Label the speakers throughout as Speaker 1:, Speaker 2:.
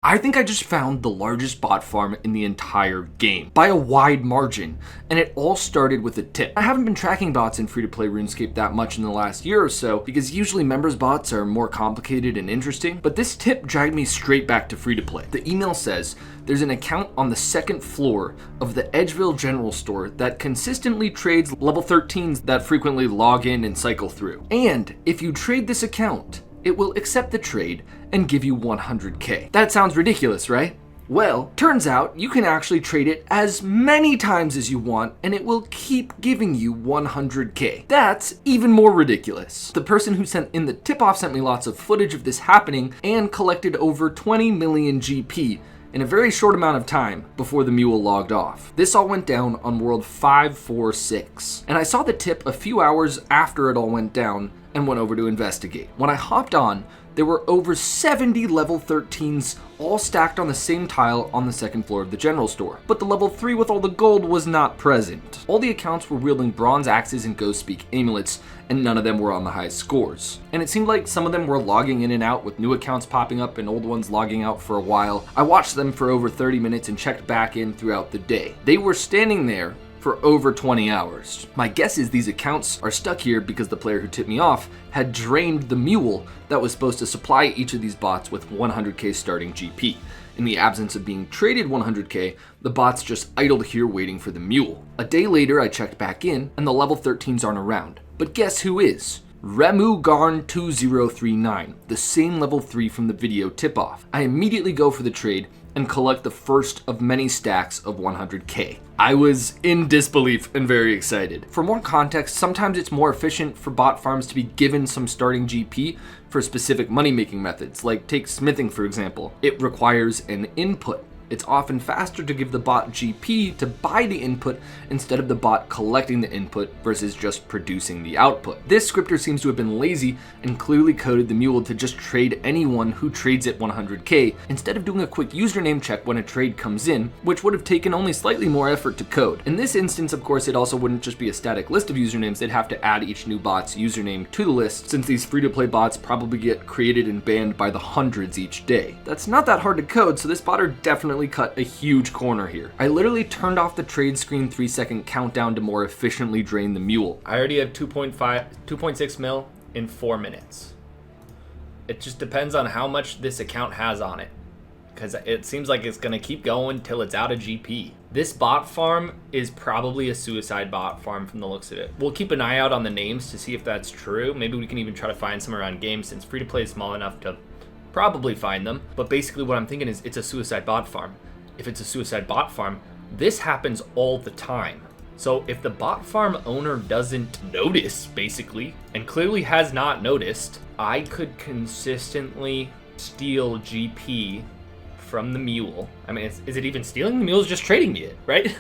Speaker 1: I think I just found the largest bot farm in the entire game, by a wide margin, and it all started with a tip. I haven't been tracking bots in free-to-play RuneScape that much in the last year or so, because usually members bots are more complicated and interesting, but this tip dragged me straight back to free-to-play. The email says, there's an account on the second floor of the Edgeville General Store that consistently trades level 13s that frequently log in and cycle through. And if you trade this account, it will accept the trade and give you 100k. That sounds ridiculous, right? Well, turns out you can actually trade it as many times as you want and it will keep giving you 100k. That's even more ridiculous. The person who sent in the tip-off sent me lots of footage of this happening and collected over 20 million GP in a very short amount of time before the mule logged off. This all went down on World 546, and I saw the tip a few hours after it all went down and went over to investigate. When I hopped on, there were over 70 level 13s all stacked on the same tile on the second floor of the general store. But the level 3 with all the gold was not present. All the accounts were wielding bronze axes and ghost speak amulets, and none of them were on the highest scores. And it seemed like some of them were logging in and out with new accounts popping up and old ones logging out for a while. I watched them for over 30 minutes and checked back in throughout the day. They were standing there for over 20 hours. My guess is these accounts are stuck here because the player who tipped me off had drained the mule that was supposed to supply each of these bots with 100k starting GP. In the absence of being traded 100k, the bots just idled here waiting for the mule. A day later, I checked back in and the level 13s aren't around. But guess who is? Remugarn2039, the same level 3 from the video tip-off. I immediately go for the trade and collect the first of many stacks of 100k. I was in disbelief and very excited. For more context, sometimes it's more efficient for bot farms to be given some starting GP for specific money-making methods, like take smithing for example. It requires an input. It's often faster to give the bot GP to buy the input instead of the bot collecting the input versus just producing the output. This scripter seems to have been lazy and clearly coded the mule to just trade anyone who trades at 100k instead of doing a quick username check when a trade comes in, which would have taken only slightly more effort to code. In this instance, of course, it also wouldn't just be a static list of usernames. They'd have to add each new bot's username to the list, since these free-to-play bots probably get created and banned by the hundreds each day. That's not that hard to code, so this botter definitely cut a huge corner here. I literally turned off the trade screen 3-second countdown to more efficiently drain the mule.
Speaker 2: I already have 2.6 mil in 4 minutes. It just depends on how much this account has on it, because it seems like it's gonna keep going till it's out of GP. This bot farm is probably a suicide bot farm from the looks of it. We'll keep an eye out on the names to see if that's true. Maybe we can even try to find some around games, since free to play is small enough to probably find them. But basically what I'm thinking is it's a suicide bot farm. If it's a suicide bot farm, this happens all the time. So if the bot farm owner doesn't notice, basically, and clearly has not noticed, I could consistently steal GP from the mule. I mean, is it even stealing? The mule's just trading me it, right?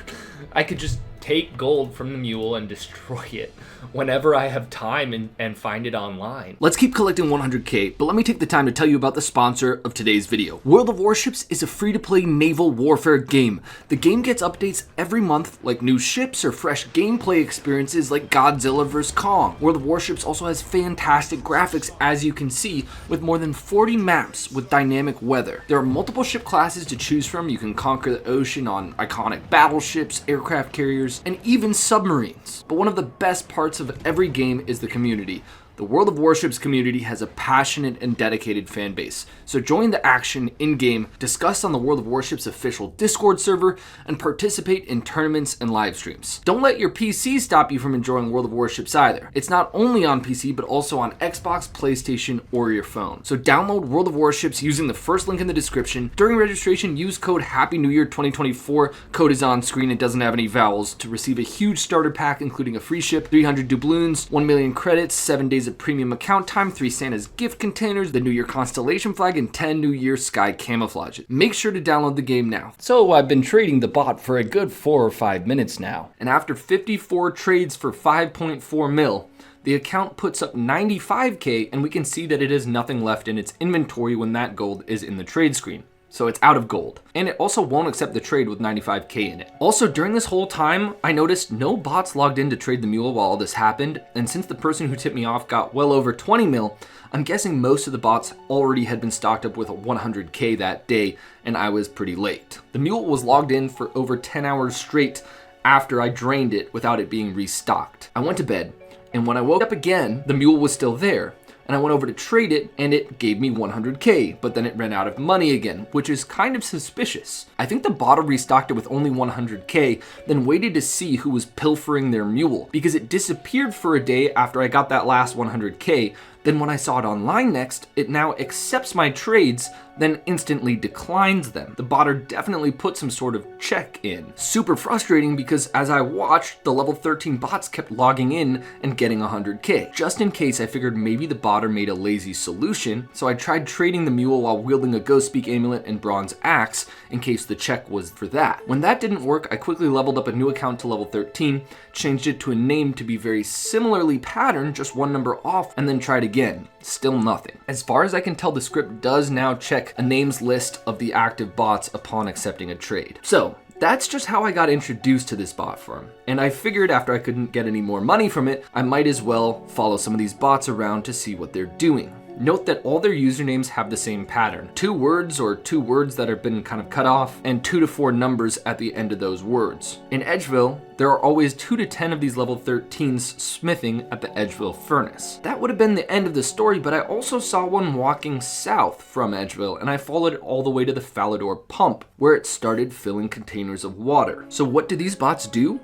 Speaker 2: I could just take gold from the mule and destroy it whenever I have time and find it online.
Speaker 1: Let's keep collecting 100k, but let me take the time to tell you about the sponsor of today's video. World of Warships is a free-to-play naval warfare game. The game gets updates every month, like new ships or fresh gameplay experiences like Godzilla vs. Kong. World of Warships also has fantastic graphics, as you can see, with more than 40 maps with dynamic weather. There are multiple ship classes to choose from. You can conquer the ocean on iconic battleships, aircraft carriers, and even submarines. But one of the best parts of every game is the community. The World of Warships community has a passionate and dedicated fan base, so join the action in-game, discuss on the World of Warships official Discord server, and participate in tournaments and live streams. Don't let your PC stop you from enjoying World of Warships either. It's not only on PC, but also on Xbox, PlayStation, or your phone. So download World of Warships using the first link in the description. During registration, use code Happy New Year 2024. Code is on screen, it doesn't have any vowels, to receive a huge starter pack including a free ship, 300 doubloons, 1 million credits, 7 days of premium account time, 3 Santa's gift containers, the New Year Constellation flag, and 10 New Year sky camouflages. Make sure to download the game now. So I've been trading the bot for a good 4 or 5 minutes now, and after 54 trades for 5.4 mil, the account puts up 95k, and we can see that it has nothing left in its inventory when that gold is in the trade screen. so it's out of gold. And it also won't accept the trade with 95k in it. Also, during this whole time, I noticed no bots logged in to trade the mule while all this happened, and since the person who tipped me off got well over 20 mil, I'm guessing most of the bots already had been stocked up with 100k that day, and I was pretty late. The mule was logged in for over 10 hours straight after I drained it without it being restocked. I went to bed, and when I woke up again, the mule was still there. And I went over to trade it, and it gave me 100k, but then it ran out of money again, which is kind of suspicious. I think the bot restocked it with only 100k, then waited to see who was pilfering their mule, because it disappeared for a day after I got that last 100k. Then when I saw it online next, it now accepts my trades, then instantly declines them. The botter definitely put some sort of check in. Super frustrating because as I watched, the level 13 bots kept logging in and getting 100k. Just in case, I figured maybe the botter made a lazy solution, so I tried trading the mule while wielding a Ghost Speak amulet and bronze axe in case the check was for that. When that didn't work, I quickly leveled up a new account to level 13, changed it to a name to be very similarly patterned, just one number off, and then tried again. Still nothing. As far as I can tell, the script does now check a names list of the active bots upon accepting a trade. So that's just how I got introduced to this bot farm. And I figured after I couldn't get any more money from it, I might as well follow some of these bots around to see what they're doing. Note that all their usernames have the same pattern. 2 words or 2 words that have been kind of cut off, and 2 to 4 numbers at the end of those words. In Edgeville, there are always 2 to 10 of these level 13s smithing at the Edgeville furnace. That would have been the end of the story, but I also saw one walking south from Edgeville, and I followed it all the way to the Falador pump, where it started filling containers of water. So what do these bots do?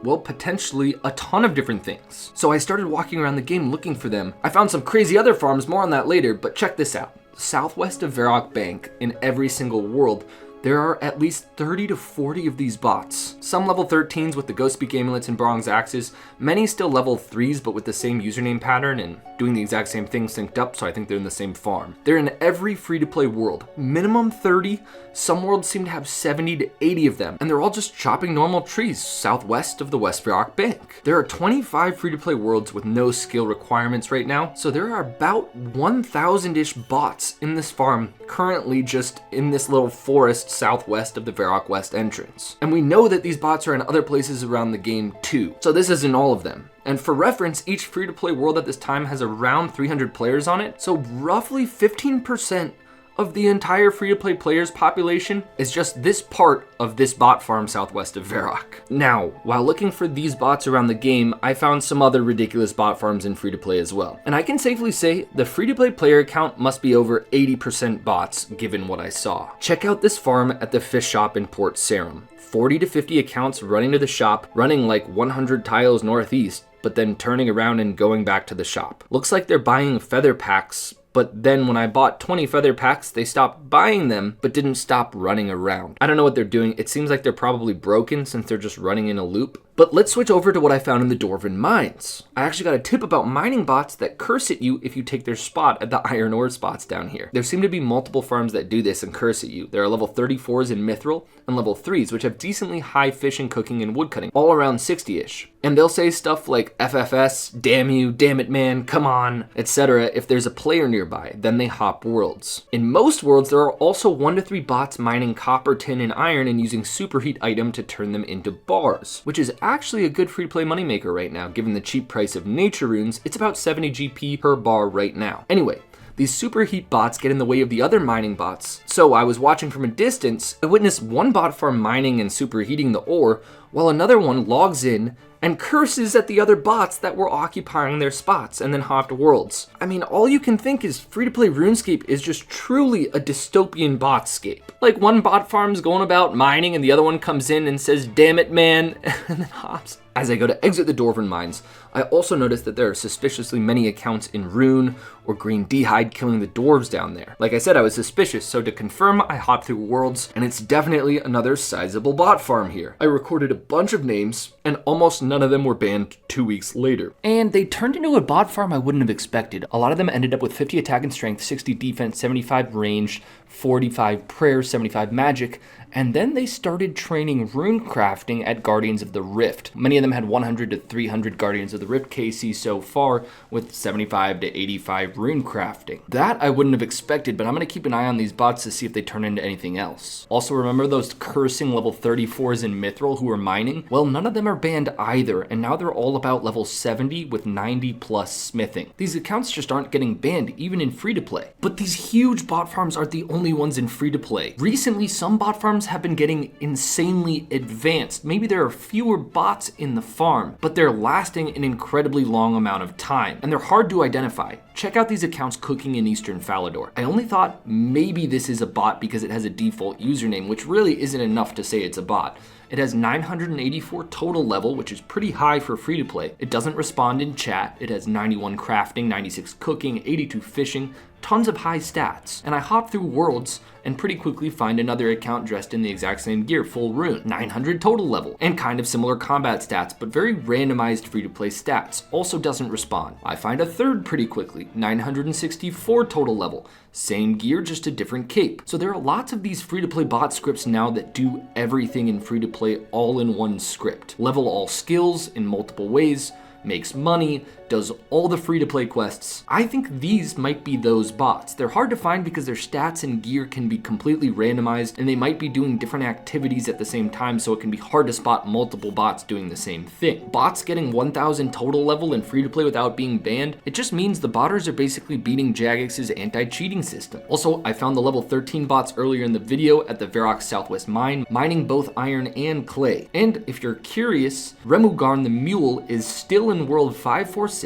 Speaker 1: Well, potentially a ton of different things. So I started walking around the game looking for them. I found some crazy other farms, more on that later, but check this out. Southwest of Varrock Bank, in every single world, there are at least 30 to 40 of these bots. Some level 13s with the Ghost Speak amulets and bronze axes, many still level 3s but with the same username pattern and doing the exact same thing synced up, so I think they're in the same farm. They're in every free-to-play world. Minimum 30, some worlds seem to have 70 to 80 of them, and they're all just chopping normal trees southwest of the West Varrock Bank. There are 25 free-to-play worlds with no skill requirements right now, so there are about 1,000-ish bots in this farm currently just in this little forest southwest of the Varrock West entrance. And we know that these bots are in other places around the game too, so this isn't all of them. And for reference, each free-to-play world at this time has around 300 players on it, so roughly 15% of the entire free-to-play players population is just this part of this bot farm southwest of Varrock. Now, while looking for these bots around the game, I found some other ridiculous bot farms in free-to-play as well. And I can safely say the free-to-play player count must be over 80% bots given what I saw. Check out this farm at the fish shop in Port Sarum. 40 to 50 accounts running to the shop, running like 100 tiles northeast, but then turning around and going back to the shop. Looks like they're buying feather packs, but then when I bought 20 feather packs, they stopped buying them, but didn't stop running around. I don't know what they're doing. It seems like they're probably broken since they're just running in a loop. But let's switch over to what I found in the Dwarven mines. I actually got a tip about mining bots that curse at you if you take their spot at the iron ore spots down here. There seem to be multiple farms that do this and curse at you. There are level 34s in Mithril and level 3s, which have decently high fishing, cooking, and woodcutting, all around 60-ish. And they'll say stuff like FFS, damn you, damn it man, come on, etc. if there's a player nearby. Then they hop worlds. In most worlds, there are also 1 to 3 bots mining copper, tin, and iron and using superheat item to turn them into bars, which is actually a good free-to-play moneymaker right now. Given the cheap price of nature runes, it's about 70 GP per bar right now. Anyway, these superheat bots get in the way of the other mining bots, so I was watching from a distance. I witnessed one bot farm mining and superheating the ore, while another one logs in and curses at the other bots that were occupying their spots and then hopped worlds. I mean, all you can think is free-to-play RuneScape is just truly a dystopian botscape. Like one bot farm's going about mining and the other one comes in and says, damn it man, and then hops. As I go to exit the Dwarven mines, I also noticed that there are suspiciously many accounts in Rune or Green D'hide killing the dwarves down there. Like I said, I was suspicious, so to confirm, I hopped through worlds, and it's definitely another sizable bot farm here. I recorded a bunch of names, and almost none of them were banned 2 weeks later. And they turned into a bot farm I wouldn't have expected. A lot of them ended up with 50 attack and strength, 60 defense, 75 range, 45 prayer, 75 magic, and then they started training rune crafting at Guardians of the Rift. Many of them had 100 to 300 Guardians of the Rift KC so far, with 75 to 85 rune crafting. That I wouldn't have expected, but I'm going to keep an eye on these bots to see if they turn into anything else. Also, remember those cursing level 34s in Mithril who were mining? Well, none of them are banned either, and now they're all about level 70 with 90 plus smithing. These accounts just aren't getting banned, even in free-to-play. But these huge bot farms aren't the only ones in free-to-play. Recently, some bot farms have been getting insanely advanced. Maybe there are fewer bots in the farm, but they're lasting an incredibly long amount of time, and they're hard to identify. Check out these accounts cooking in Eastern Falador. I only thought maybe this is a bot because it has a default username, which really isn't enough to say it's a bot. It has 984 total level, which is pretty high for free-to-play. It doesn't respond in chat. It has 91 crafting, 96 cooking, 82 fishing, tons of high stats. And I hop through worlds and pretty quickly find another account dressed in the exact same gear, full rune, 900 total level, and kind of similar combat stats, but very randomized free-to-play stats, also doesn't respond. I find a third pretty quickly, 964 total level, same gear, just a different cape. So there are lots of these free-to-play bot scripts now that do everything in free-to-play all in one script. Level all skills in multiple ways, makes money, does all the free-to-play quests. I think these might be those bots. They're hard to find because their stats and gear can be completely randomized, and they might be doing different activities at the same time, so it can be hard to spot multiple bots doing the same thing. Bots getting 1000 total level in free-to-play without being banned, it just means the botters are basically beating Jagex's anti-cheating system. Also, I found the level 13 bots earlier in the video at the Varrock Southwest Mine, mining both iron and clay. And if you're curious, Remugarn the Mule is still in World 546,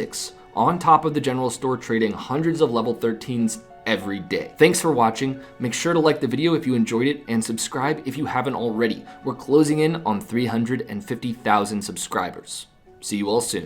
Speaker 1: on top of the general store, trading hundreds of level 13s every day. Thanks for watching. Make sure to like the video if you enjoyed it, and subscribe if you haven't already. We're closing in on 350,000 subscribers. See you all soon.